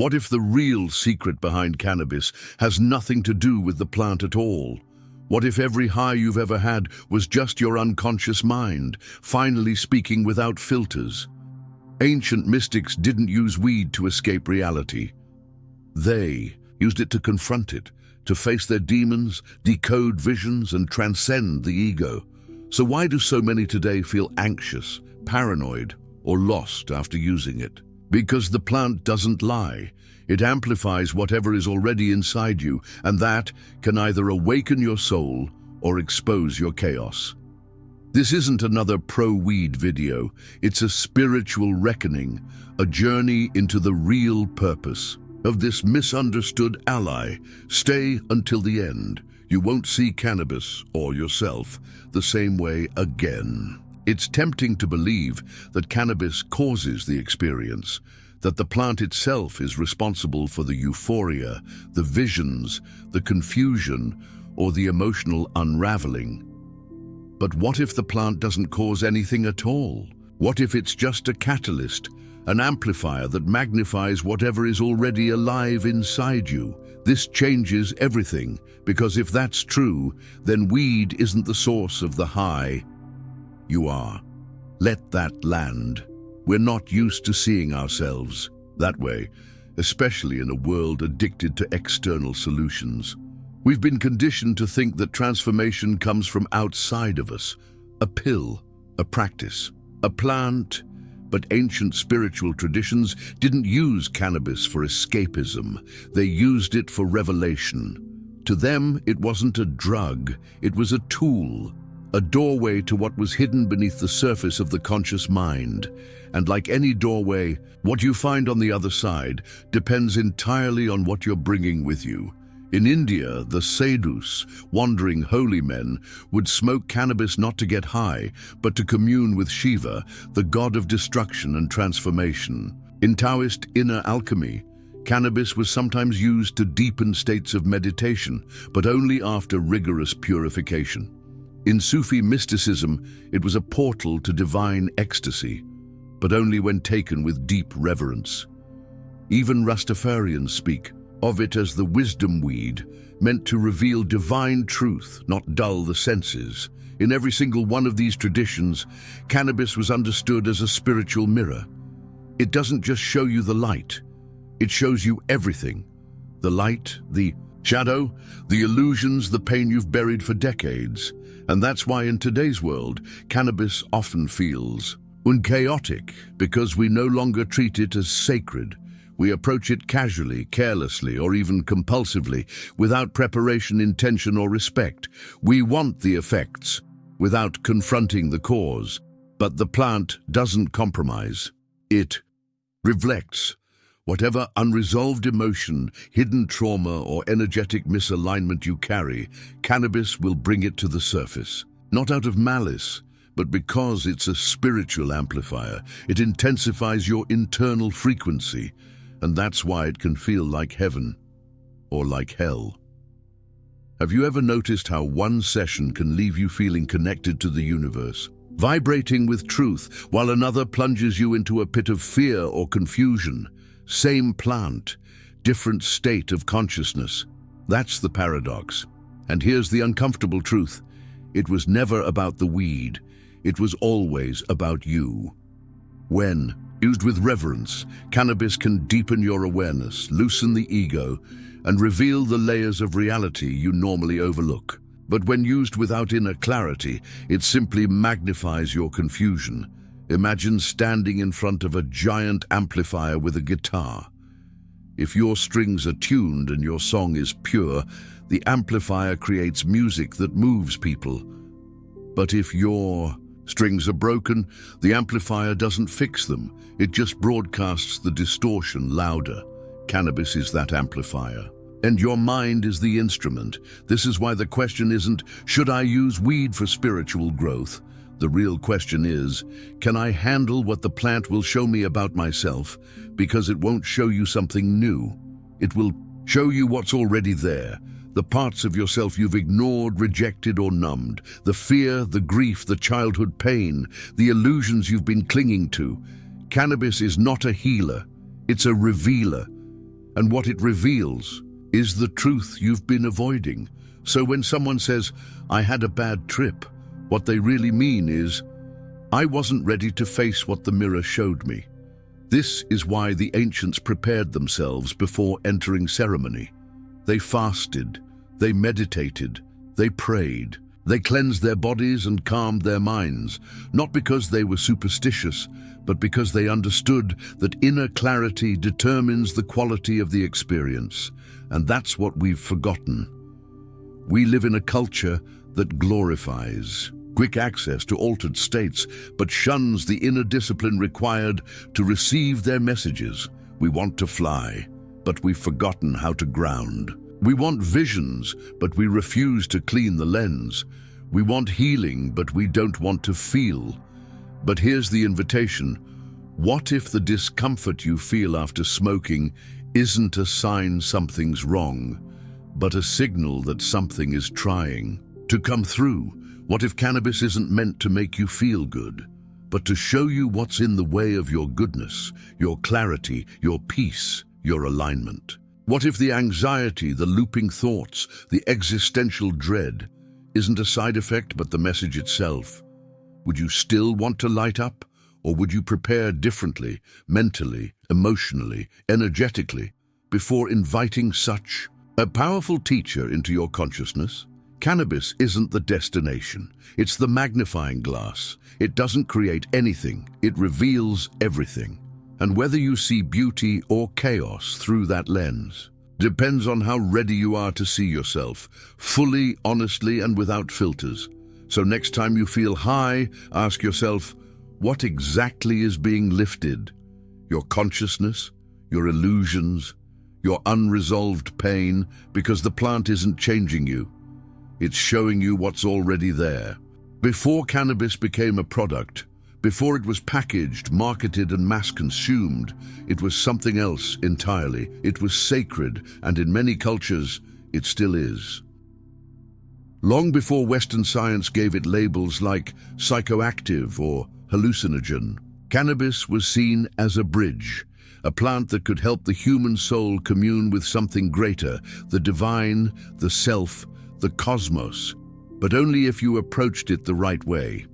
What if the real secret behind cannabis has nothing to do with the plant at all? What if every high you've ever had was just your unconscious mind, finally speaking without filters? Ancient mystics didn't use weed to escape reality. They used it to confront it, to face their demons, decode visions, and transcend the ego. So why do so many today feel anxious, paranoid, or lost after using it? Because the plant doesn't lie. It amplifies whatever is already inside you, and that can either awaken your soul or expose your chaos. This isn't another pro-weed video. It's a spiritual reckoning, a journey into the real purpose of this misunderstood ally. Stay until the end. You won't see cannabis or yourself the same way again. It's tempting to believe that cannabis causes the experience, that the plant itself is responsible for the euphoria, the visions, the confusion, or the emotional unraveling. But what if the plant doesn't cause anything at all? What if it's just a catalyst, an amplifier that magnifies whatever is already alive inside you? This changes everything, because if that's true, then weed isn't the source of the high. You are. Let that land. We're not used to seeing ourselves that way, especially in a world addicted to external solutions. We've been conditioned to think that transformation comes from outside of us, a pill, a practice, a plant. But ancient spiritual traditions didn't use cannabis for escapism. They used it for revelation. To them, it wasn't a drug, it was a tool, a doorway to what was hidden beneath the surface of the conscious mind. And like any doorway, what you find on the other side depends entirely on what you're bringing with you. In India, the sadhus, wandering holy men, would smoke cannabis not to get high, but to commune with Shiva, the god of destruction and transformation. In Taoist inner alchemy, cannabis was sometimes used to deepen states of meditation, but only after rigorous purification. In Sufi mysticism, it was a portal to divine ecstasy, but only when taken with deep reverence. Even Rastafarians speak of it as the wisdom weed, meant to reveal divine truth, not dull the senses. In every single one of these traditions, cannabis was understood as a spiritual mirror. It doesn't just show you the light, it shows you everything. The light, the shadow, the illusions, the pain you've buried for decades. And that's why in today's world, cannabis often feels chaotic, because we no longer treat it as sacred. We approach it casually, carelessly, or even compulsively, without preparation, intention, or respect. We want the effects, without confronting the cause. But the plant doesn't compromise. It reflects. Whatever unresolved emotion, hidden trauma, or energetic misalignment you carry, cannabis will bring it to the surface. Not out of malice, but because it's a spiritual amplifier. It intensifies your internal frequency. And that's why it can feel like heaven or like hell. Have you ever noticed how one session can leave you feeling connected to the universe, vibrating with truth, while another plunges you into a pit of fear or confusion? Same plant, different state of consciousness. That's the paradox. And here's the uncomfortable truth. It was never about the weed. It was always about you. When used with reverence, cannabis can deepen your awareness, loosen the ego, and reveal the layers of reality you normally overlook. But when used without inner clarity, it simply magnifies your confusion. Imagine standing in front of a giant amplifier with a guitar. If your strings are tuned and your song is pure, the amplifier creates music that moves people. But if your strings are broken, the amplifier doesn't fix them. It just broadcasts the distortion louder. Cannabis is that amplifier. And your mind is the instrument. This is why the question isn't, should I use weed for spiritual growth? The real question is, can I handle what the plant will show me about myself? Because it won't show you something new. It will show you what's already there. The parts of yourself you've ignored, rejected, or numbed. The fear, the grief, the childhood pain, the illusions you've been clinging to. Cannabis is not a healer, it's a revealer. and what it reveals is the truth you've been avoiding. So when someone says, "I had a bad trip," what they really mean is, "I wasn't ready to face what the mirror showed me." This is why the ancients prepared themselves before entering ceremony. They fasted, they meditated, they prayed, they cleansed their bodies and calmed their minds, not because they were superstitious, but because they understood that inner clarity determines the quality of the experience. And that's what we've forgotten. We live in a culture that glorifies quick access to altered states, but shuns the inner discipline required to receive their messages. We want to fly, but we've forgotten how to ground. We want visions, but we refuse to clean the lens. We want healing, but we don't want to feel. But here's the invitation. What if the discomfort you feel after smoking isn't a sign something's wrong, but a signal that something is trying to come through? What if cannabis isn't meant to make you feel good, but to show you what's in the way of your goodness, your clarity, your peace, your alignment? What if the anxiety, the looping thoughts, the existential dread isn't a side effect but the message itself? Would you still want to light up? Or would you prepare differently, mentally, emotionally, energetically, before inviting such a powerful teacher into your consciousness? Cannabis isn't the destination. It's the magnifying glass. It doesn't create anything. It reveals everything. And whether you see beauty or chaos through that lens depends on how ready you are to see yourself, fully, honestly, and without filters. So next time you feel high, ask yourself, what exactly is being lifted? Your consciousness, your illusions, your unresolved pain, because the plant isn't changing you. It's showing you what's already there. Before cannabis became a product, before it was packaged, marketed, and mass-consumed, it was something else entirely. It was sacred, and in many cultures, it still is. Long before Western science gave it labels like psychoactive or hallucinogen, cannabis was seen as a bridge, a plant that could help the human soul commune with something greater, the divine, the self, the cosmos, but only if you approached it the right way.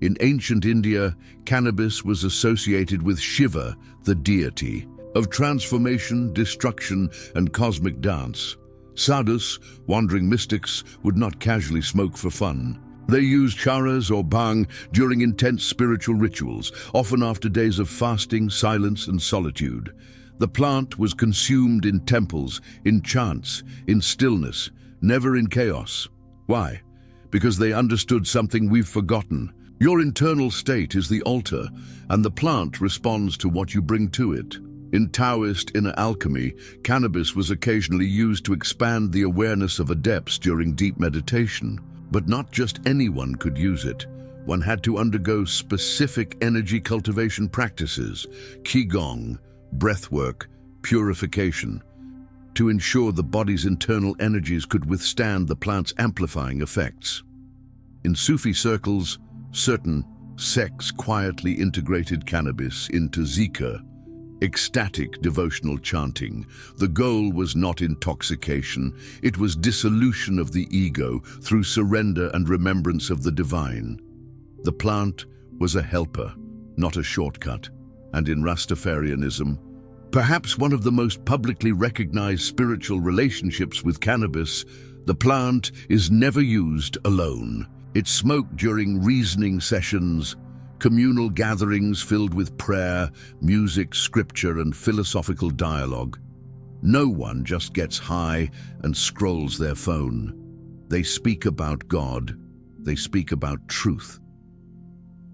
In ancient India, cannabis was associated with Shiva, the deity, of transformation, destruction, and cosmic dance. Sadhus, wandering mystics, would not casually smoke for fun. They used charas or bhang during intense spiritual rituals, often after days of fasting, silence, and solitude. The plant was consumed in temples, in chants, in stillness, never in chaos. Why? Because they understood something we've forgotten. Your internal state is the altar, and the plant responds to what you bring to it. In Taoist inner alchemy, cannabis was occasionally used to expand the awareness of adepts during deep meditation. But not just anyone could use it. One had to undergo specific energy cultivation practices, qigong, breathwork, purification, to ensure the body's internal energies could withstand the plant's amplifying effects. In Sufi circles, certain sects quietly integrated cannabis into zikr, ecstatic devotional chanting. The goal was not intoxication, it was dissolution of the ego through surrender and remembrance of the divine. The plant was a helper, not a shortcut. And in Rastafarianism, perhaps one of the most publicly recognized spiritual relationships with cannabis, the plant is never used alone. It's smoked during reasoning sessions, communal gatherings filled with prayer, music, scripture, and philosophical dialogue. No one just gets high and scrolls their phone. They speak about God. They speak about truth.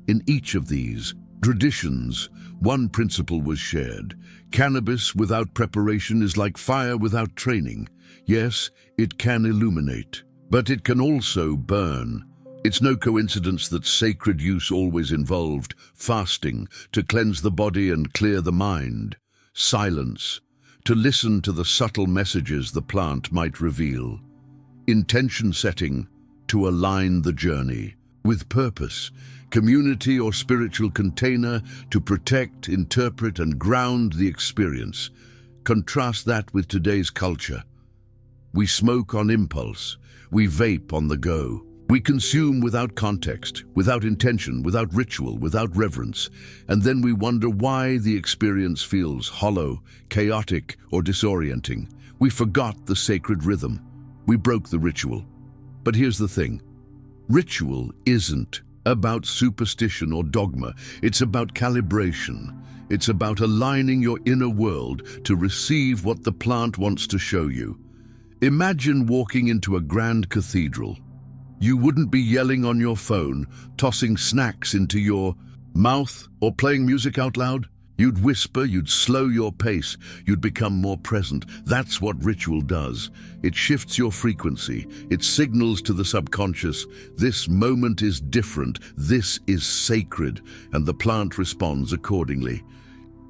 In each of these traditions, one principle was shared. Cannabis without preparation is like fire without training. Yes, it can illuminate, but it can also burn. It's no coincidence that sacred use always involved fasting to cleanse the body and clear the mind, silence to listen to the subtle messages the plant might reveal, intention setting to align the journey with purpose, community or spiritual container to protect, interpret, and ground the experience. Contrast that with today's culture. We smoke on impulse. We vape on the go. We consume without context, without intention, without ritual, without reverence. And then we wonder why the experience feels hollow, chaotic, or disorienting. We forgot the sacred rhythm. We broke the ritual. But here's the thing. Ritual isn't about superstition or dogma. It's about calibration. It's about aligning your inner world to receive what the plant wants to show you. Imagine walking into a grand cathedral. You wouldn't be yelling on your phone, tossing snacks into your mouth, or playing music out loud. You'd whisper, you'd slow your pace, you'd become more present. That's what ritual does. It shifts your frequency. It signals to the subconscious, this moment is different, this is sacred, and the plant responds accordingly.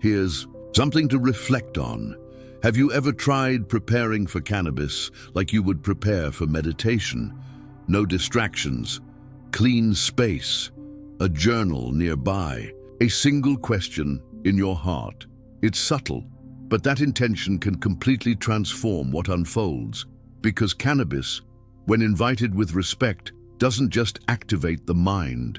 Here's something to reflect on. Have you ever tried preparing for cannabis like you would prepare for meditation? No distractions, clean space, a journal nearby, a single question in your heart. It's subtle, but that intention can completely transform what unfolds, because cannabis, when invited with respect, doesn't just activate the mind.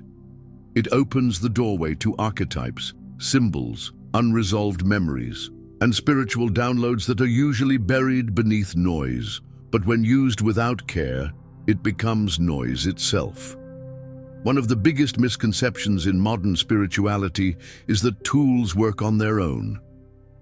It opens the doorway to archetypes, symbols, unresolved memories, and spiritual downloads that are usually buried beneath noise. But when used without care, it becomes noise itself. One of the biggest misconceptions in modern spirituality is that tools work on their own.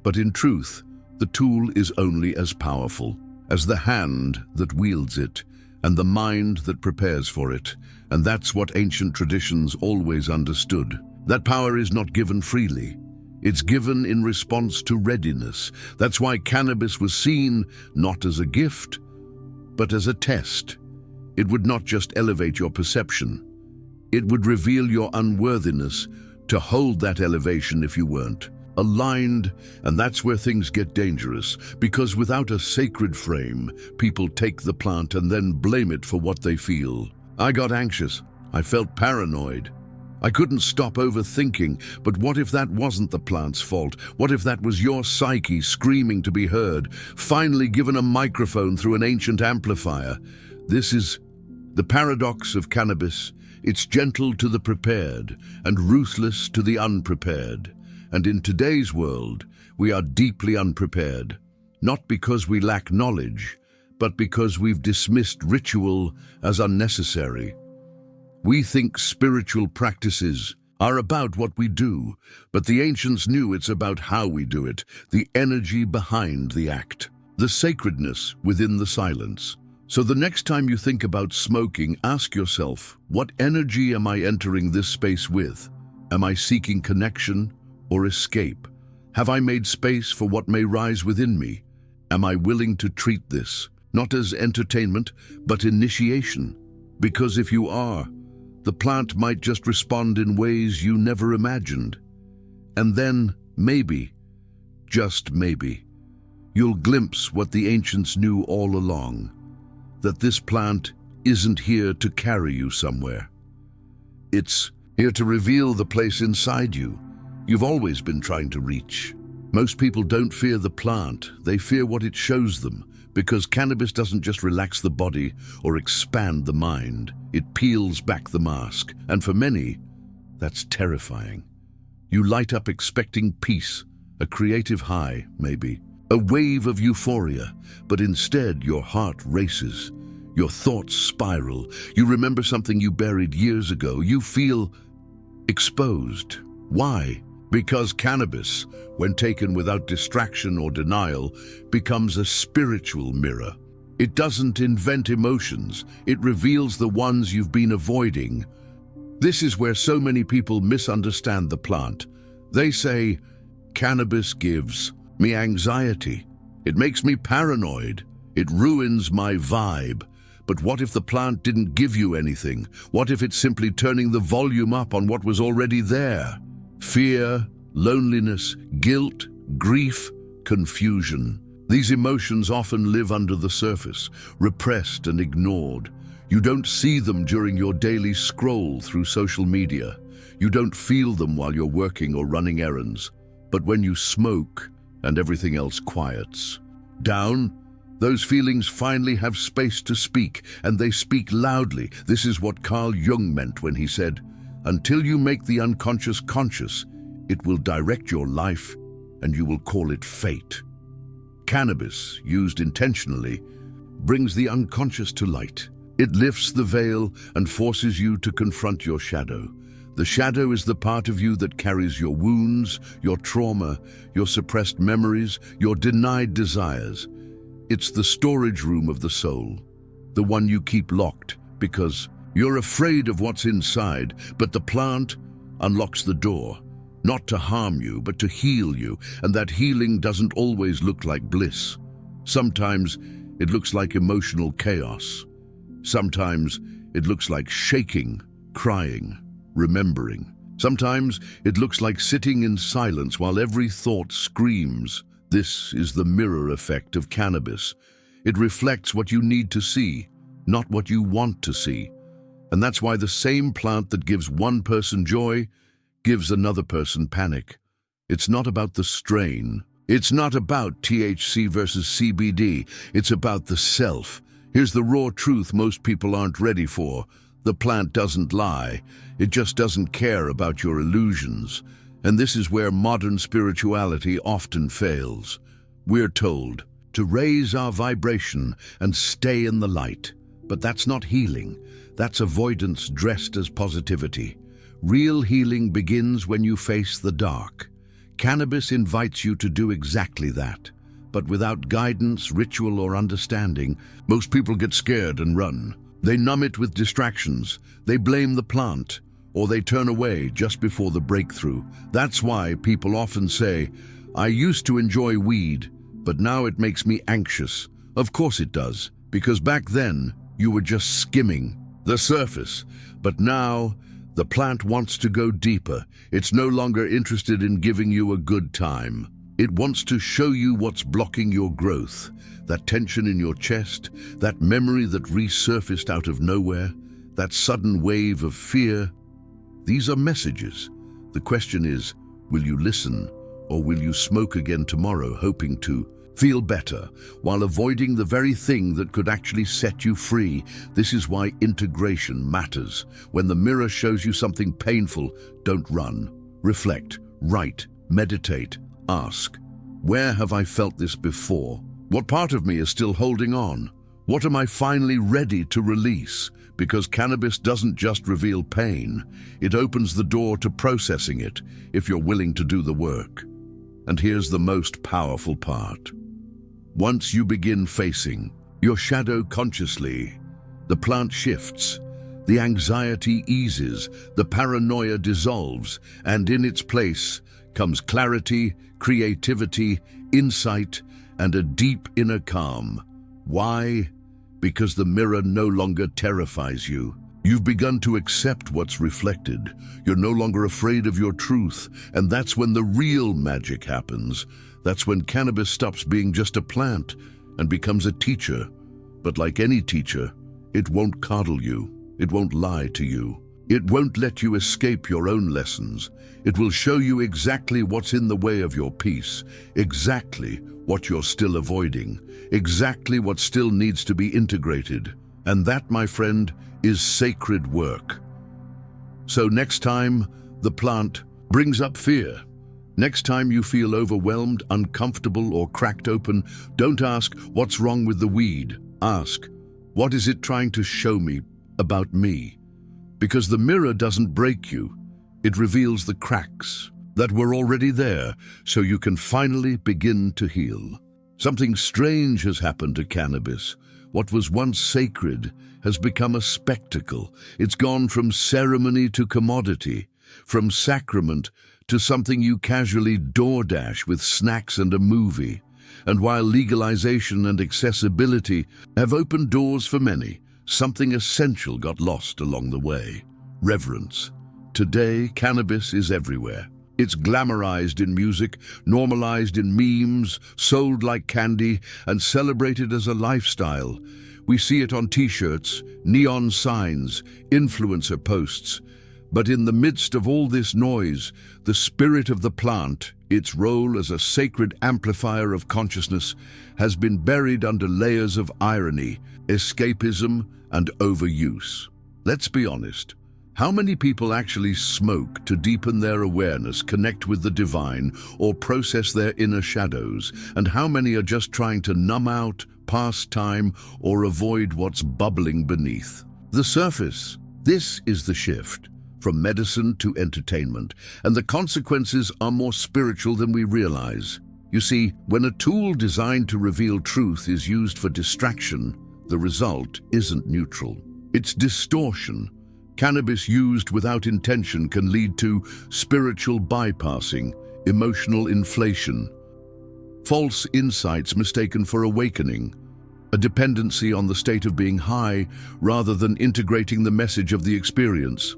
But in truth, the tool is only as powerful as the hand that wields it and the mind that prepares for it. And that's what ancient traditions always understood. That power is not given freely. It's given in response to readiness. That's why cannabis was seen not as a gift, but as a test. It would not just elevate your perception. It would reveal your unworthiness to hold that elevation if you weren't aligned. And that's where things get dangerous, because without a sacred frame, people take the plant and then blame it for what they feel. I got anxious. I felt paranoid. I couldn't stop overthinking, but what if that wasn't the plant's fault? What if that was your psyche screaming to be heard, finally given a microphone through an ancient amplifier? This is the paradox of cannabis. It's gentle to the prepared and ruthless to the unprepared. And in today's world, we are deeply unprepared, not because we lack knowledge, but because we've dismissed ritual as unnecessary. We think spiritual practices are about what we do, but the ancients knew it's about how we do it, the energy behind the act, the sacredness within the silence. So the next time you think about smoking, ask yourself, what energy am I entering this space with? Am I seeking connection or escape? Have I made space for what may rise within me? Am I willing to treat this, not as entertainment, but initiation? Because if you are, the plant might just respond in ways you never imagined. And then, maybe, just maybe, you'll glimpse what the ancients knew all along, that this plant isn't here to carry you somewhere. It's here to reveal the place inside you you've always been trying to reach. Most people don't fear the plant, they fear what it shows them, because cannabis doesn't just relax the body or expand the mind, it peels back the mask. And for many, that's terrifying. You light up expecting peace, a creative high, maybe, a wave of euphoria, but instead your heart races, your thoughts spiral, you remember something you buried years ago, you feel exposed. Why? Because cannabis, when taken without distraction or denial, becomes a spiritual mirror. It doesn't invent emotions, it reveals the ones you've been avoiding. This is where so many people misunderstand the plant. They say, cannabis gives me anxiety, it makes me paranoid, it ruins my vibe. But what if the plant didn't give you anything? What if it's simply turning the volume up on what was already there? Fear, loneliness, guilt, grief, confusion. These emotions often live under the surface, repressed and ignored. You don't see them during your daily scroll through social media. You don't feel them while you're working or running errands. But when you smoke, and everything else quiets. Down, those feelings finally have space to speak, and they speak loudly. This is what Carl Jung meant when he said, "Until you make the unconscious conscious, it will direct your life, and you will call it fate." Cannabis, used intentionally, brings the unconscious to light. It lifts the veil and forces you to confront your shadow. The shadow is the part of you that carries your wounds, your trauma, your suppressed memories, your denied desires. It's the storage room of the soul, the one you keep locked because you're afraid of what's inside, but the plant unlocks the door, not to harm you, but to heal you, and that healing doesn't always look like bliss. Sometimes it looks like emotional chaos. Sometimes it looks like shaking, crying, remembering. Sometimes it looks like sitting in silence while every thought screams. This is the mirror effect of cannabis. It reflects what you need to see, not what you want to see. And that's why the same plant that gives one person joy gives another person panic. It's not about the strain. It's not about THC versus CBD. It's about the self. Here's the raw truth most people aren't ready for. The plant doesn't lie. It just doesn't care about your illusions. And this is where modern spirituality often fails. We're told to raise our vibration and stay in the light. But that's not healing. That's avoidance dressed as positivity. Real healing begins when you face the dark. Cannabis invites you to do exactly that. But without guidance, ritual, or understanding, most people get scared and run. They numb it with distractions. They blame the plant, or they turn away just before the breakthrough. That's why people often say, "I used to enjoy weed, but now it makes me anxious." Of course it does, because back then you were just skimming the surface. But now the plant wants to go deeper. It's no longer interested in giving you a good time. It wants to show you what's blocking your growth. That tension in your chest, that memory that resurfaced out of nowhere, that sudden wave of fear. These are messages. The question is, will you listen, or will you smoke again tomorrow hoping to feel better while avoiding the very thing that could actually set you free? This is why integration matters. When the mirror shows you something painful, don't run. Reflect, write, meditate, ask, where have I felt this before? What part of me is still holding on? What am I finally ready to release? Because cannabis doesn't just reveal pain, it opens the door to processing it if you're willing to do the work. And here's the most powerful part. Once you begin facing your shadow consciously, the plant shifts, the anxiety eases, the paranoia dissolves, and in its place comes clarity, creativity, insight, and a deep inner calm. Why? Because the mirror no longer terrifies you. You've begun to accept what's reflected. You're no longer afraid of your truth, and that's when the real magic happens. That's when cannabis stops being just a plant and becomes a teacher. But like any teacher, it won't coddle you. It won't lie to you. It won't let you escape your own lessons. It will show you exactly what's in the way of your peace, exactly what you're still avoiding, exactly what still needs to be integrated. And that, my friend, is sacred work. So next time the plant brings up fear, next time you feel overwhelmed, uncomfortable, or cracked open, don't ask, "What's wrong with the weed?" Ask, "What is it trying to show me about me?" Because the mirror doesn't break you, it reveals the cracks that were already there, so you can finally begin to heal. Something strange has happened to cannabis. What was once sacred has become a spectacle. It's gone from ceremony to commodity, from sacrament to something you casually DoorDash with snacks and a movie. And while legalization and accessibility have opened doors for many, something essential got lost along the way: reverence. Today, cannabis is everywhere. It's glamorized in music, normalized in memes, sold like candy, and celebrated as a lifestyle. We see it on t-shirts, neon signs, influencer posts. But in the midst of all this noise, the spirit of the plant, its role as a sacred amplifier of consciousness, has been buried under layers of irony, escapism, and overuse. Let's be honest. How many people actually smoke to deepen their awareness, connect with the divine, or process their inner shadows? And how many are just trying to numb out, pass time, or avoid what's bubbling beneath the surface? This is the shift from medicine to entertainment, and the consequences are more spiritual than we realize. You see, when a tool designed to reveal truth is used for distraction, the result isn't neutral. It's distortion. Cannabis used without intention can lead to spiritual bypassing, emotional inflation, false insights mistaken for awakening, a dependency on the state of being high rather than integrating the message of the experience.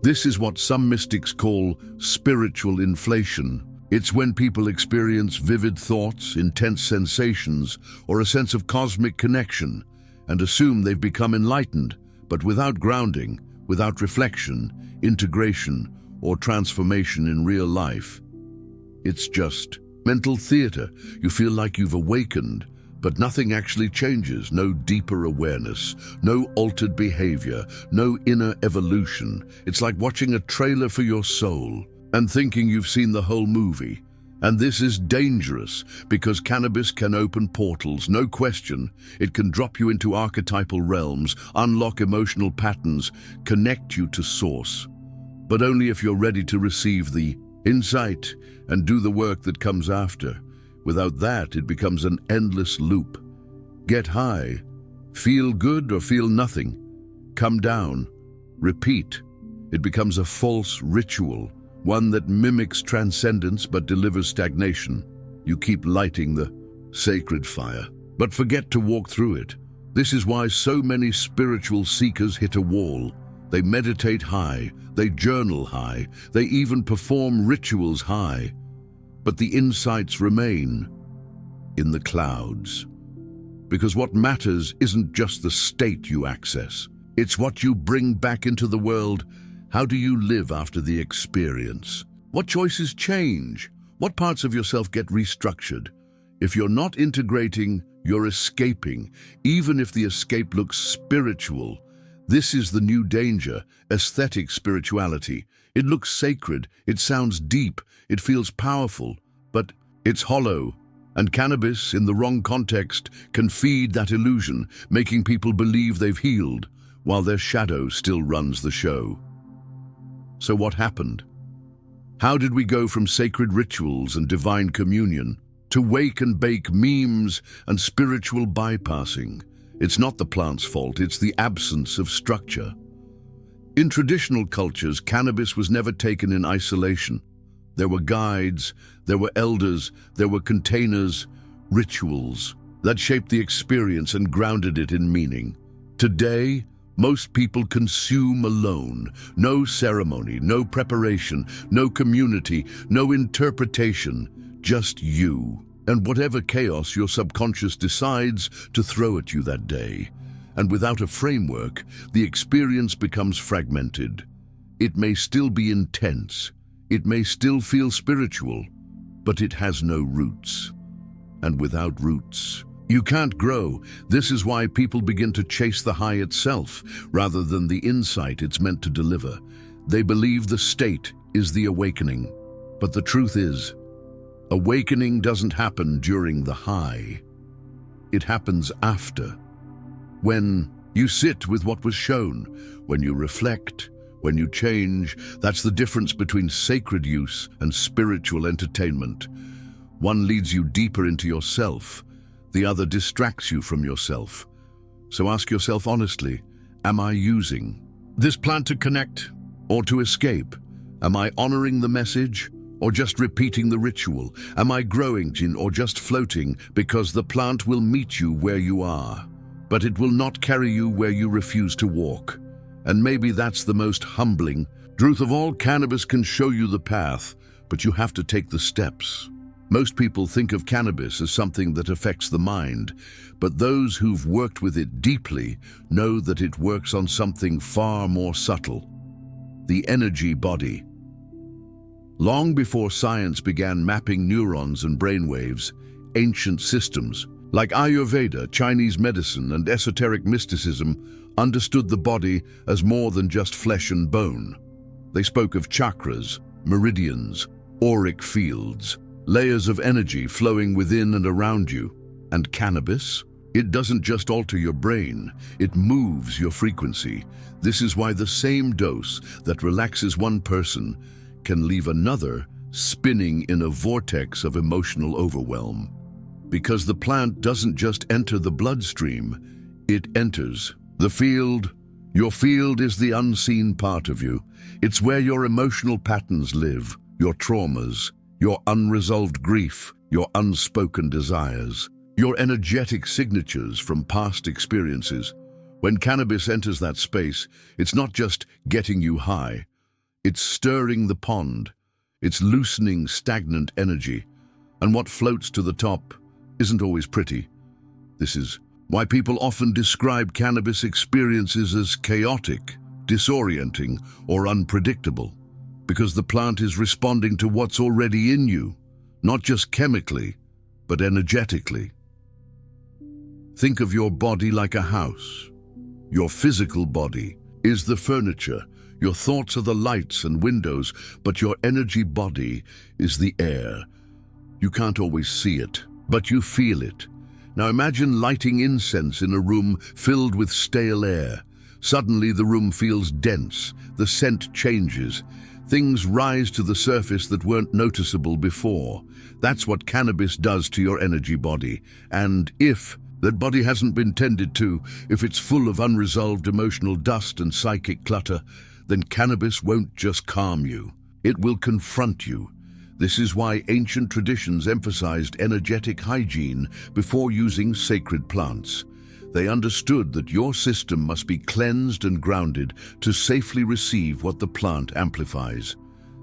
This is what some mystics call spiritual inflation. It's when people experience vivid thoughts, intense sensations, or a sense of cosmic connection, and assume they've become enlightened, but without grounding, without reflection, integration, or transformation in real life. It's just mental theater. You feel like you've awakened, but nothing actually changes. No deeper awareness, no altered behavior, no inner evolution. It's like watching a trailer for your soul and thinking you've seen the whole movie. And this is dangerous because cannabis can open portals, no question. It can drop you into archetypal realms, unlock emotional patterns, connect you to source. But only if you're ready to receive the insight and do the work that comes after. Without that, it becomes an endless loop. Get high, feel good or feel nothing, come down, repeat. It becomes a false ritual, one that mimics transcendence but delivers stagnation. You keep lighting the sacred fire, but forget to walk through it. This is why so many spiritual seekers hit a wall. They meditate high, they journal high, they even perform rituals high. But the insights remain in the clouds. Because what matters isn't just the state you access, it's what you bring back into the world. How do you live after the experience? What choices change? What parts of yourself get restructured? If you're not integrating, you're escaping, even if the escape looks spiritual. This is the new danger, aesthetic spirituality. It looks sacred, it sounds deep, it feels powerful, but it's hollow. And cannabis, in the wrong context, can feed that illusion, making people believe they've healed, while their shadow still runs the show. So what happened? How did we go from sacred rituals and divine communion to wake and bake memes and spiritual bypassing? It's not the plant's fault, it's the absence of structure. In traditional cultures, cannabis was never taken in isolation. There were guides, there were elders, there were containers, rituals that shaped the experience and grounded it in meaning. Today, most people consume alone. No ceremony, no preparation, no community, no interpretation, just you. And whatever chaos your subconscious decides to throw at you that day. And without a framework, the experience becomes fragmented. It may still be intense, it may still feel spiritual, but it has no roots. And without roots, you can't grow. This is why people begin to chase the high itself, rather than the insight it's meant to deliver. They believe the state is the awakening. But the truth is, awakening doesn't happen during the high. It happens after. When you sit with what was shown, when you reflect, when you change. That's the difference between sacred use and spiritual entertainment. One leads you deeper into yourself, the other distracts you from yourself. So ask yourself honestly, am I using this plant to connect or to escape? Am I honoring the message or just repeating the ritual? Am I growing or just floating? Because the plant will meet you where you are, but it will not carry you where you refuse to walk. And maybe that's the most humbling truth of all. Cannabis can show you the path, but you have to take the steps. Most people think of cannabis as something that affects the mind, but those who've worked with it deeply know that it works on something far more subtle. the energy body. Long before science began mapping neurons and brainwaves, ancient systems, like Ayurveda, Chinese medicine, and esoteric mysticism, understood the body as more than just flesh and bone. They spoke of chakras, meridians, auric fields, layers of energy flowing within and around you. And cannabis? It doesn't just alter your brain, it moves your frequency. This is why the same dose that relaxes one person can leave another spinning in a vortex of emotional overwhelm. Because the plant doesn't just enter the bloodstream, it enters the field. Your field is the unseen part of you. It's where your emotional patterns live, your traumas, your unresolved grief, your unspoken desires, your energetic signatures from past experiences. When cannabis enters that space, it's not just getting you high, it's stirring the pond, it's loosening stagnant energy, and what floats to the top isn't always pretty. This is why people often describe cannabis experiences as chaotic, disorienting, or unpredictable, because the plant is responding to what's already in you, not just chemically, but energetically. Think of your body like a house. Your physical body is the furniture, your thoughts are the lights and windows, but your energy body is the air. You can't always see it, but you feel it. Now imagine lighting incense in a room filled with stale air. Suddenly the room feels dense, the scent changes. Things rise to the surface that weren't noticeable before. That's what cannabis does to your energy body. And if that body hasn't been tended to, if it's full of unresolved emotional dust and psychic clutter, then cannabis won't just calm you. It will confront you. This is why ancient traditions emphasized energetic hygiene before using sacred plants. They understood that your system must be cleansed and grounded to safely receive what the plant amplifies.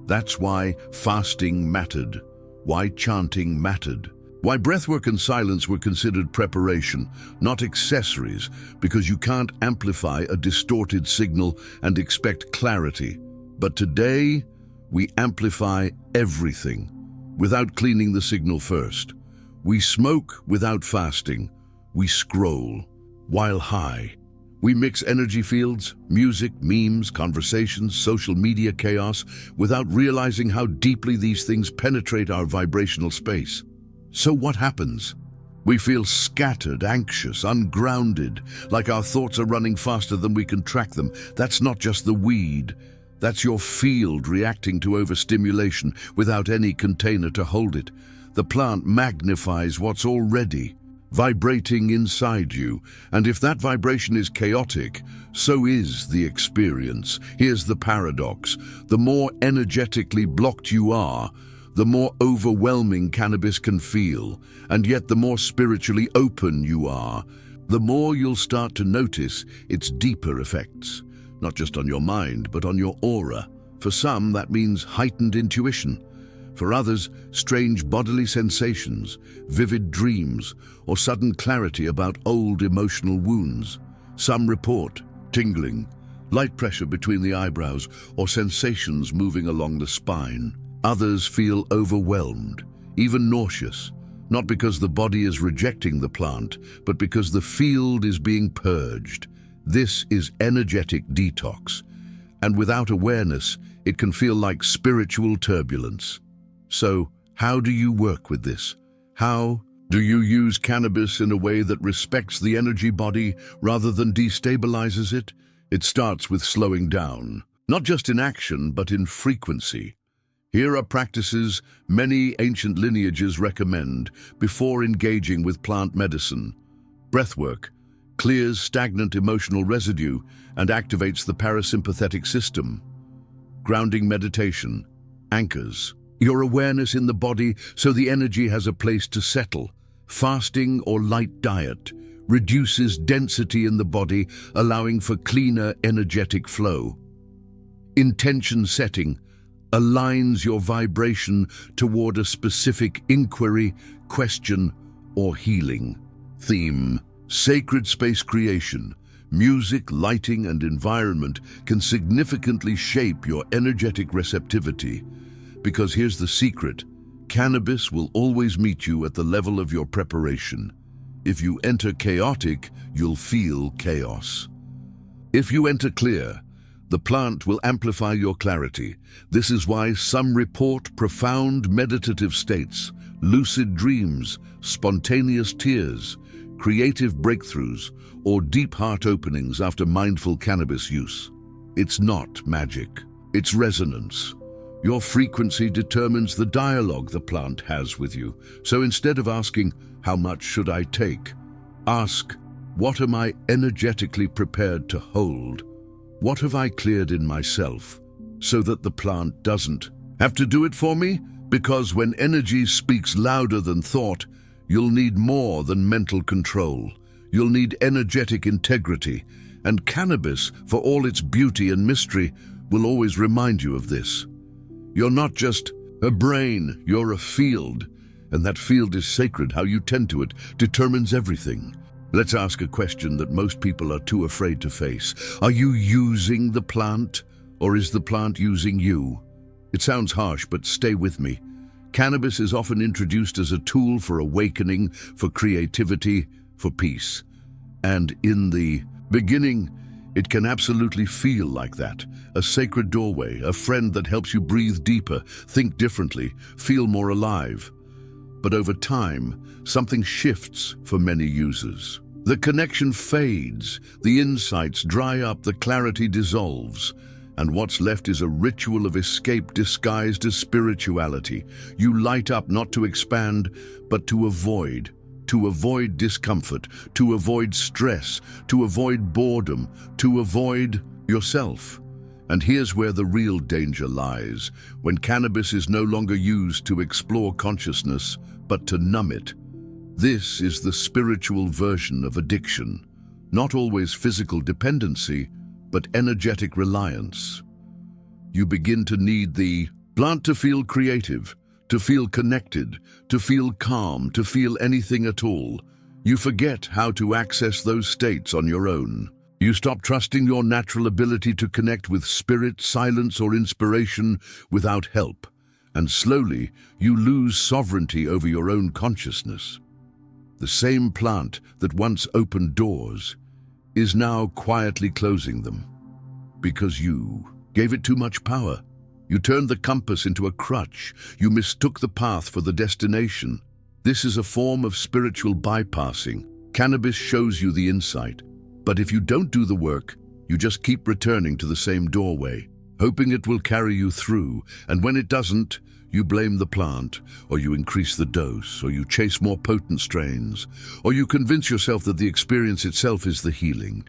That's why fasting mattered, why chanting mattered, why breathwork and silence were considered preparation, not accessories, because you can't amplify a distorted signal and expect clarity. But today, we amplify everything without cleaning the signal first. We smoke without fasting. We scroll while high. We mix energy fields, music, memes, conversations, social media chaos without realizing how deeply these things penetrate our vibrational space. So what happens? We feel scattered, anxious, ungrounded, like our thoughts are running faster than we can track them. That's not just the weed. That's your field reacting to overstimulation without any container to hold it. The plant magnifies what's already vibrating inside you, and if that vibration is chaotic, so is the experience. Here's the paradox. The more energetically blocked you are, the more overwhelming cannabis can feel, and yet the more spiritually open you are, the more you'll start to notice its deeper effects, not just on your mind, but on your aura. For some, that means heightened intuition. For others, strange bodily sensations, vivid dreams, or sudden clarity about old emotional wounds. Some report tingling, light pressure between the eyebrows, or sensations moving along the spine. Others feel overwhelmed, even nauseous, not because the body is rejecting the plant, but because the field is being purged. This is energetic detox, and without awareness, it can feel like spiritual turbulence. So, how do you work with this? How do you use cannabis in a way that respects the energy body rather than destabilizes it? It starts with slowing down, not just in action, but in frequency. Here are practices many ancient lineages recommend before engaging with plant medicine. Breathwork clears stagnant emotional residue and activates the parasympathetic system. Grounding meditation anchors your awareness in the body so the energy has a place to settle. Fasting or light diet reduces density in the body, allowing for cleaner energetic flow. Intention setting aligns your vibration toward a specific inquiry, question, or healing. Theme: sacred space creation. Music, lighting, and environment can significantly shape your energetic receptivity. Because here's the secret: cannabis will always meet you at the level of your preparation. If you enter chaotic, you'll feel chaos. If you enter clear, the plant will amplify your clarity. This is why some report profound meditative states, lucid dreams, spontaneous tears, creative breakthroughs, or deep heart openings after mindful cannabis use. It's not magic, it's resonance. Your frequency determines the dialogue the plant has with you. So instead of asking, "How much should I take?" ask, "What am I energetically prepared to hold? What have I cleared in myself so that the plant doesn't have to do it for me?" Because when energy speaks louder than thought, you'll need more than mental control. You'll need energetic integrity, and cannabis, for all its beauty and mystery, will always remind you of this. You're not just a brain, you're a field, and that field is sacred. How you tend to it determines everything. Let's ask a question that most people are too afraid to face. Are you using the plant, or is the plant using you? It sounds harsh, but stay with me. Cannabis is often introduced as a tool for awakening, for creativity, for peace. And in the beginning, it can absolutely feel like that. A sacred doorway, a friend that helps you breathe deeper, think differently, feel more alive. But over time, something shifts for many users. The connection fades, the insights dry up, the clarity dissolves, and what's left is a ritual of escape disguised as spirituality. You light up not to expand, but to avoid discomfort, to avoid stress, to avoid boredom, to avoid yourself. And here's where the real danger lies: when cannabis is no longer used to explore consciousness, but to numb it. This is the spiritual version of addiction, not always physical dependency, but energetic reliance. You begin to need the plant to feel creative, to feel connected, to feel calm, to feel anything at all. You forget how to access those states on your own. You stop trusting your natural ability to connect with spirit, silence, or inspiration without help. And slowly, you lose sovereignty over your own consciousness. The same plant that once opened doors is now quietly closing them. Because you gave it too much power. You turned the compass into a crutch. You mistook the path for the destination. This is a form of spiritual bypassing. Cannabis shows you the insight. But if you don't do the work, you just keep returning to the same doorway, hoping it will carry you through. And when it doesn't, you blame the plant, or you increase the dose, or you chase more potent strains, or you convince yourself that the experience itself is the healing.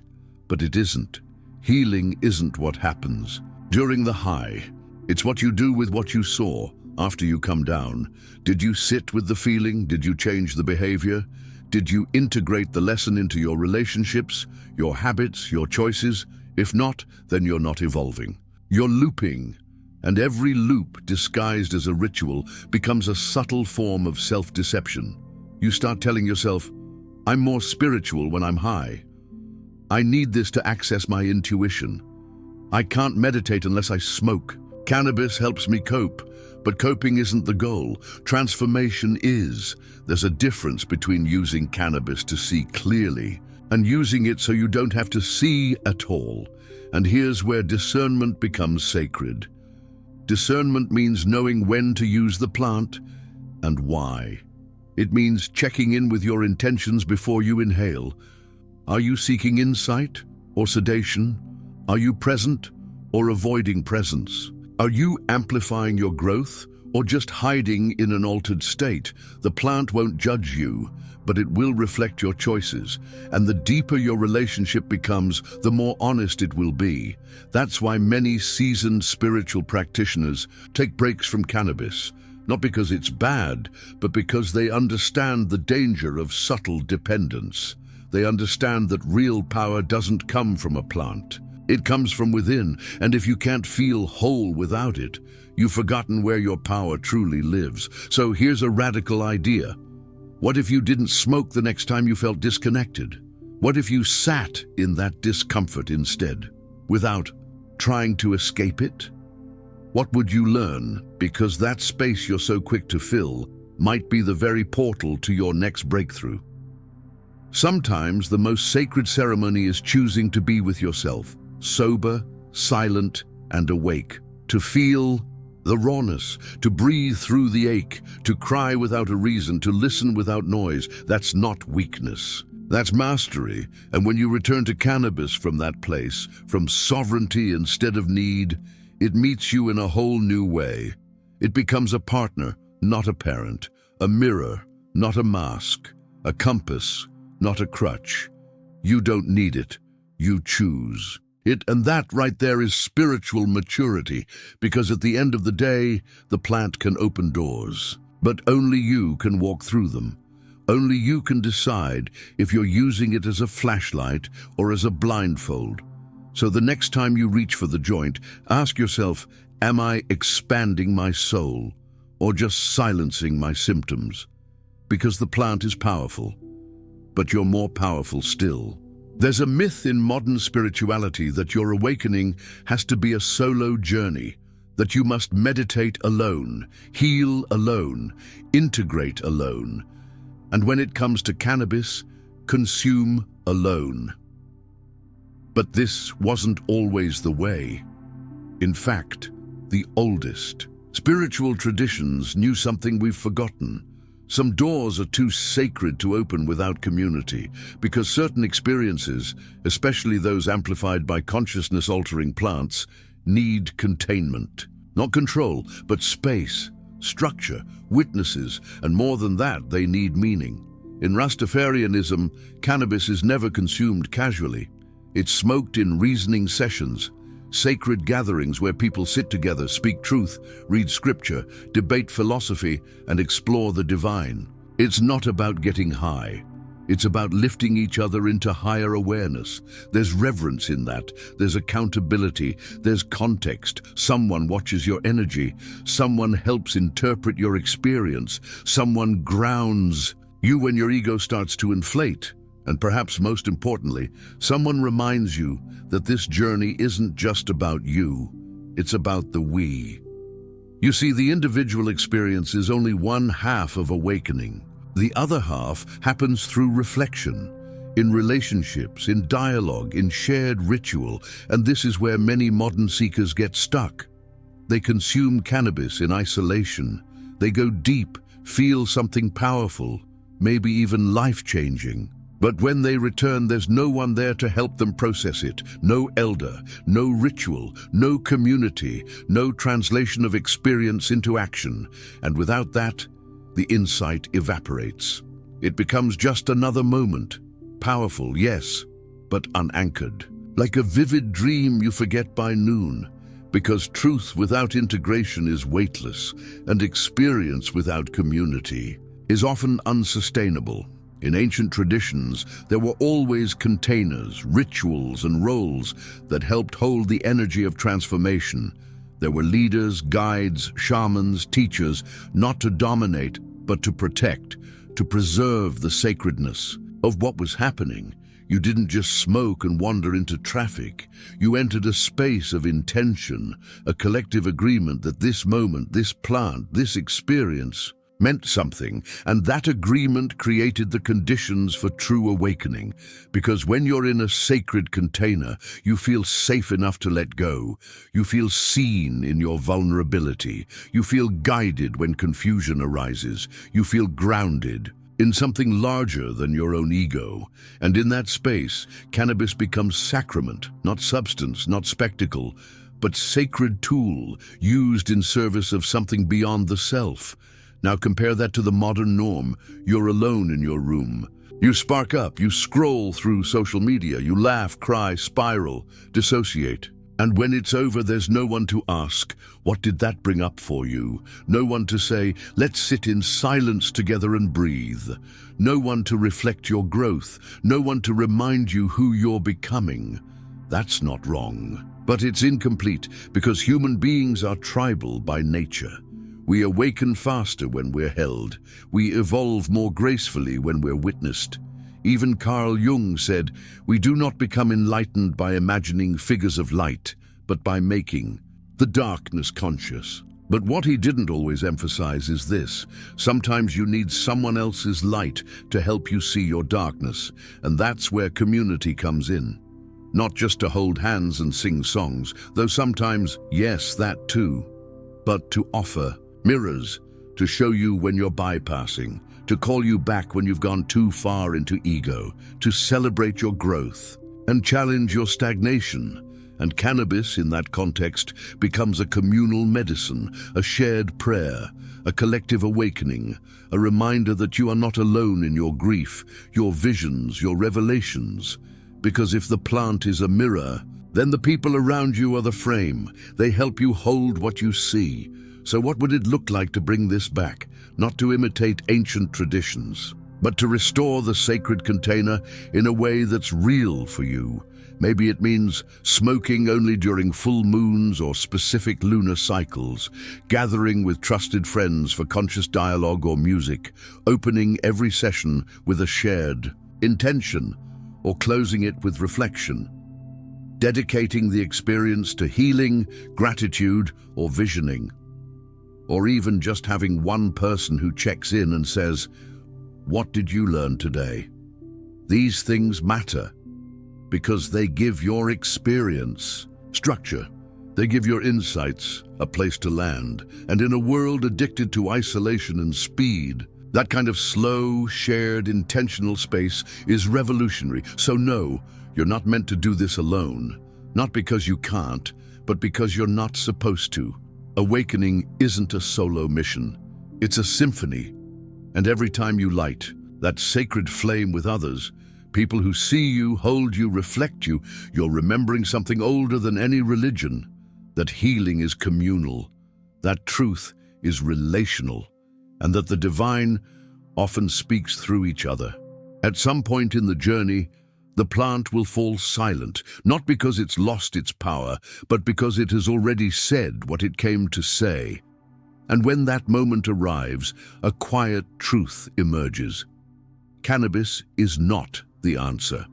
But it isn't. Healing isn't what happens during the high. It's what you do with what you saw after you come down. Did you sit with the feeling? Did you change the behavior? Did you integrate the lesson into your relationships, your habits, your choices? If not, then you're not evolving. You're looping, and every loop disguised as a ritual becomes a subtle form of self-deception. You start telling yourself, "I'm more spiritual when I'm high. I need this to access my intuition. I can't meditate unless I smoke. Cannabis helps me cope." But coping isn't the goal. Transformation is. There's a difference between using cannabis to see clearly and using it so you don't have to see at all. And here's where discernment becomes sacred. Discernment means knowing when to use the plant and why. It means checking in with your intentions before you inhale. Are you seeking insight or sedation? Are you present or avoiding presence? Are you amplifying your growth or just hiding in an altered state? The plant won't judge you, but it will reflect your choices. And the deeper your relationship becomes, the more honest it will be. That's why many seasoned spiritual practitioners take breaks from cannabis, not because it's bad, but because they understand the danger of subtle dependence. They understand that real power doesn't come from a plant. It comes from within, and if you can't feel whole without it, you've forgotten where your power truly lives. So here's a radical idea. What if you didn't smoke the next time you felt disconnected? What if you sat in that discomfort instead, without trying to escape it? What would you learn? Because that space you're so quick to fill might be the very portal to your next breakthrough. Sometimes the most sacred ceremony is choosing to be with yourself, sober, silent, and awake, to feel the rawness, to breathe through the ache, to cry without a reason, to listen without noise. That's not weakness. That's mastery. And when you return to cannabis from that place, from sovereignty instead of need, it meets you in a whole new way. It becomes a partner, not a parent, a mirror, not a mask, a compass, not a crutch. You don't need it. You choose it, and that right there is spiritual maturity, because at the end of the day, the plant can open doors, but only you can walk through them. Only you can decide if you're using it as a flashlight or as a blindfold. So the next time you reach for the joint, ask yourself, am I expanding my soul or just silencing my symptoms? Because the plant is powerful, but you're more powerful still. There's a myth in modern spirituality that your awakening has to be a solo journey, that you must meditate alone, heal alone, integrate alone, and when it comes to cannabis, consume alone. But this wasn't always the way. In fact, the oldest spiritual traditions knew something we've forgotten. Some doors are too sacred to open without community, because certain experiences, especially those amplified by consciousness-altering plants, need containment. Not control, but space, structure, witnesses, and more than that, they need meaning. In Rastafarianism, cannabis is never consumed casually. It's smoked in reasoning sessions, sacred gatherings where people sit together, speak truth, read scripture, debate philosophy, and explore the divine. It's not about getting high. It's about lifting each other into higher awareness. There's reverence in that. There's accountability. There's context. Someone watches your energy. Someone helps interpret your experience. Someone grounds you when your ego starts to inflate. And perhaps most importantly, someone reminds you that this journey isn't just about you, it's about the we. You see, the individual experience is only one half of awakening. The other half happens through reflection, in relationships, in dialogue, in shared ritual, and this is where many modern seekers get stuck. They consume cannabis in isolation. They go deep, feel something powerful, maybe even life-changing. But when they return, there's no one there to help them process it. No elder, no ritual, no community, no translation of experience into action. And without that, the insight evaporates. It becomes just another moment. Powerful, yes, but unanchored. Like a vivid dream you forget by noon. Because truth without integration is weightless, and experience without community is often unsustainable. In ancient traditions, there were always containers, rituals, and roles that helped hold the energy of transformation. There were leaders, guides, shamans, teachers, not to dominate, but to protect, to preserve the sacredness of what was happening. You didn't just smoke and wander into traffic. You entered a space of intention, a collective agreement that this moment, this plant, this experience meant something, and that agreement created the conditions for true awakening. Because when you're in a sacred container, you feel safe enough to let go. You feel seen in your vulnerability. You feel guided when confusion arises. You feel grounded in something larger than your own ego. And in that space, cannabis becomes sacrament, not substance, not spectacle, but sacred tool used in service of something beyond the self. Now compare that to the modern norm. You're alone in your room. You spark up, you scroll through social media, you laugh, cry, spiral, dissociate. And when it's over, there's no one to ask, what did that bring up for you? No one to say, let's sit in silence together and breathe. No one to reflect your growth. No one to remind you who you're becoming. That's not wrong. But it's incomplete because human beings are tribal by nature. We awaken faster when we're held. We evolve more gracefully when we're witnessed. Even Carl Jung said, "We do not become enlightened by imagining figures of light, but by making the darkness conscious." But what he didn't always emphasize is this: sometimes you need someone else's light to help you see your darkness, and that's where community comes in. Not just to hold hands and sing songs, though sometimes, yes, that too, but to offer mirrors, to show you when you're bypassing, to call you back when you've gone too far into ego, to celebrate your growth and challenge your stagnation. And cannabis, in that context, becomes a communal medicine, a shared prayer, a collective awakening, a reminder that you are not alone in your grief, your visions, your revelations. Because if the plant is a mirror, then the people around you are the frame. They help you hold what you see. So what would it look like to bring this back? Not to imitate ancient traditions, but to restore the sacred container in a way that's real for you. Maybe it means smoking only during full moons or specific lunar cycles, gathering with trusted friends for conscious dialogue or music, opening every session with a shared intention, or closing it with reflection, dedicating the experience to healing, gratitude, or visioning, or even just having one person who checks in and says, "What did you learn today?" These things matter because they give your experience structure. They give your insights a place to land. And in a world addicted to isolation and speed, that kind of slow, shared, intentional space is revolutionary. So no, you're not meant to do this alone. Not because you can't, but because you're not supposed to. Awakening isn't a solo mission. It's a symphony. And every time you light that sacred flame with others, people who see you, hold you, reflect you, you're remembering something older than any religion, that healing is communal, that truth is relational, and that the divine often speaks through each other. At some point in the journey, the plant will fall silent, not because it's lost its power, but because it has already said what it came to say. And when that moment arrives, a quiet truth emerges. Cannabis is not the answer.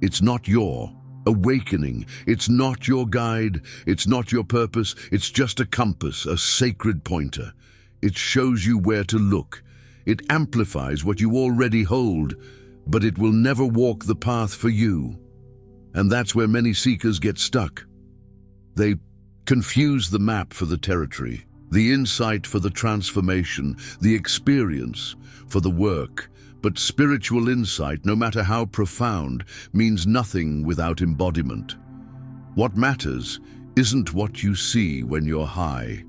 It's not your awakening. It's not your guide. It's not your purpose. It's just a compass, a sacred pointer. It shows you where to look. It amplifies what you already hold, but it will never walk the path for you. And that's where many seekers get stuck. They confuse the map for the territory, the insight for the transformation, the experience for the work. But spiritual insight, no matter how profound, means nothing without embodiment. What matters isn't what you see when you're high.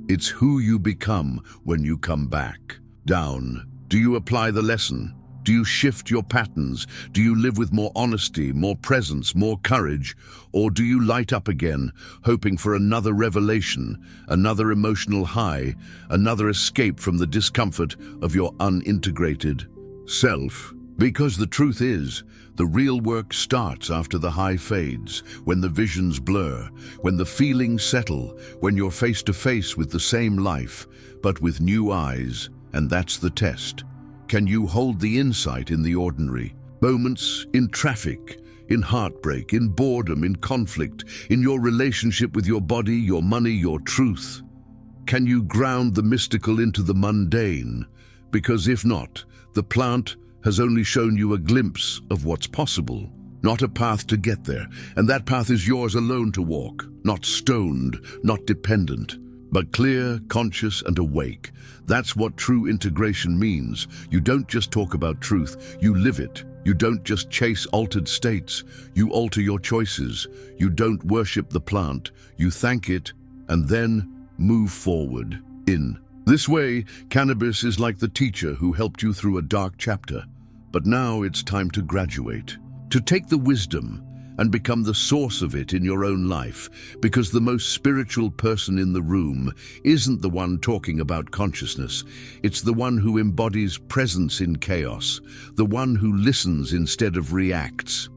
It's who you become when you come back down. Do you apply the lesson? Do you shift your patterns? Do you live with more honesty, more presence, more courage? Or do you light up again, hoping for another revelation, another emotional high, another escape from the discomfort of your unintegrated self? Because the truth is, the real work starts after the high fades, when the visions blur, when the feelings settle, when you're face to face with the same life, but with new eyes. And that's the test. Can you hold the insight in the ordinary moments, in traffic, in heartbreak, in boredom, in conflict, in your relationship with your body, your money, your truth? Can you ground the mystical into the mundane? Because if not, the plant has only shown you a glimpse of what's possible, not a path to get there. And that path is yours alone to walk, not stoned, not dependent, but clear, conscious, and awake. That's what true integration means. You don't just talk about truth, you live it. You don't just chase altered states, you alter your choices. You don't worship the plant, you thank it, and then move forward in. This way, cannabis is like the teacher who helped you through a dark chapter. But now it's time to graduate, to take the wisdom and become the source of it in your own life, because the most spiritual person in the room isn't the one talking about consciousness. It's the one who embodies presence in chaos, the one who listens instead of reacts,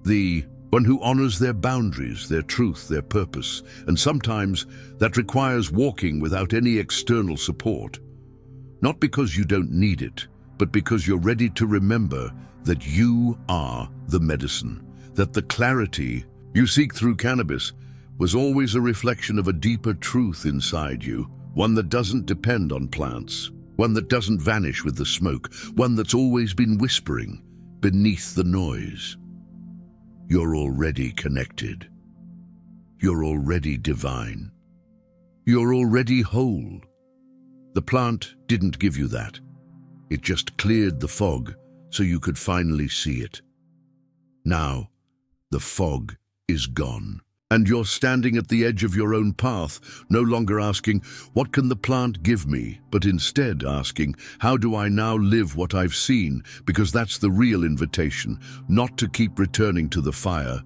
the one who honors their boundaries, their truth, their purpose. And sometimes that requires walking without any external support. Not because you don't need it, but because you're ready to remember that you are the medicine, that the clarity you seek through cannabis was always a reflection of a deeper truth inside you, one that doesn't depend on plants, one that doesn't vanish with the smoke, one that's always been whispering beneath the noise. You're already connected. You're already divine. You're already whole. The plant didn't give you that. It just cleared the fog so you could finally see it. Now, the fog is gone, and you're standing at the edge of your own path, no longer asking, what can the plant give me, but instead asking, how do I now live what I've seen? Because that's the real invitation, not to keep returning to the fire,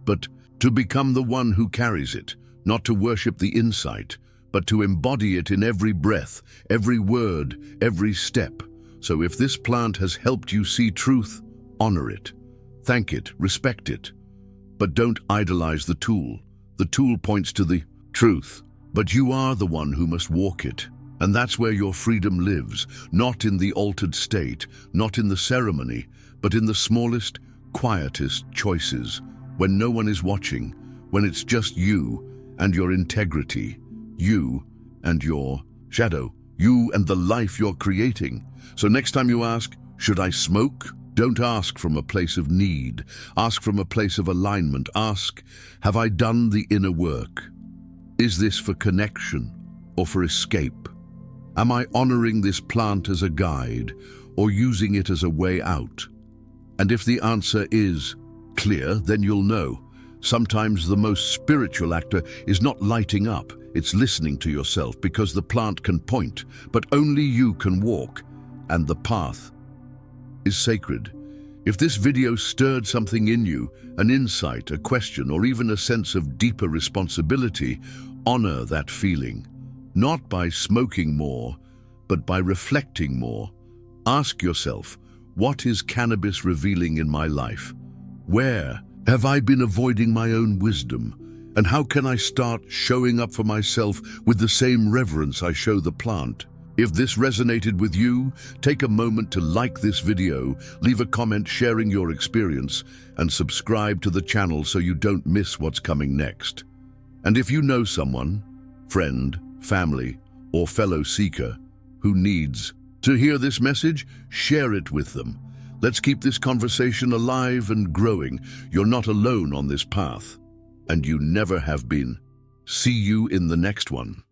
but to become the one who carries it, not to worship the insight, but to embody it in every breath, every word, every step. So if this plant has helped you see truth, honor it, thank it, respect it. But don't idolize the tool. The tool points to the truth, but you are the one who must walk it. And that's where your freedom lives, not in the altered state, not in the ceremony, but in the smallest, quietest choices, when no one is watching, when it's just you and your integrity, you and your shadow, you and the life you're creating. So next time you ask, should I smoke? Don't ask from a place of need. Ask from a place of alignment. Ask, have I done the inner work? Is this for connection or for escape? Am I honoring this plant as a guide or using it as a way out? And if the answer is clear, then you'll know. Sometimes the most spiritual actor is not lighting up, it's listening to yourself, because the plant can point, but only you can walk, and the path is sacred. If this video stirred something in you, an insight, a question, or even a sense of deeper responsibility, honor that feeling. Not by smoking more, but by reflecting more. Ask yourself, what is cannabis revealing in my life? Where have I been avoiding my own wisdom? And how can I start showing up for myself with the same reverence I show the plant? If this resonated with you, take a moment to like this video, leave a comment sharing your experience, and subscribe to the channel so you don't miss what's coming next. And if you know someone, friend, family, or fellow seeker who needs to hear this message, share it with them. Let's keep this conversation alive and growing. You're not alone on this path, and you never have been. See you in the next one.